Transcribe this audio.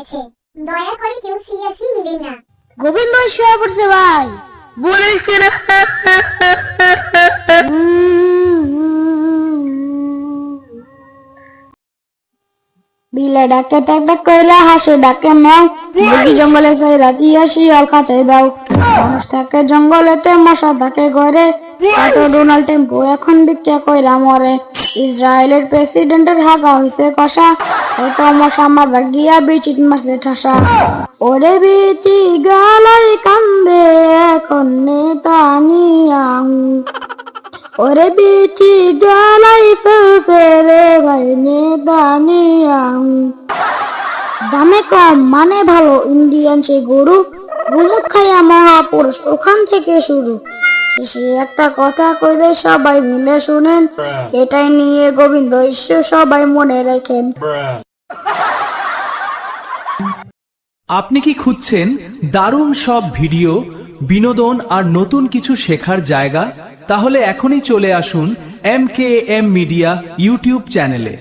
হয়েছে, দয়া করে কেউ সিরিয়াসলি নেবেন না। গোবিন্দ শুয়ে পড়ছে ভাই। বলিস কি রে? বিলে ডাকে টাক টাক কইলা হাসে ডাকে ম্যাও, বুঝি জঙ্গলে চাই রাতি আসি আর কাঁচাই দাও। মানুষ থাকে জঙ্গলেতে, মশা থাকে ঘরে, অটো ডোনাল্ড টেম্পো এখন ভিক্ষা কইরা মরে। ইসরায়েলের প্রেসিডেন্টের হাগা হইছে কষা, হয়তো মশা মারবার গিয়া বিচিট মারছে ঠাসা। ওরে বিচি গালাই কান্দে এখন নেতানিয়াহু, ওরে বিচি গালাই ফেলছে রে ভাই নেতানিয়াহু। দামে কম মানে ভালো ইন্ডিয়ান সেই গরু, গুমুট খাইয়া মহাপুরুষ ওখান থেকে শুরু। শেষে একটা কথা কইলে সবাই মিলে শুনেন, এটাই নিয়ে গোবিন্দ ঈশ্বর সবাই মনে রাখেন। আপনি কি খুঁজছেন দারুণ সব ভিডিও, বিনোদন আর নতুন কিছু শেখার জায়গা? তাহলে এখনই চলে আসুন MKM মিডিয়া ইউটিউব চ্যানেলে।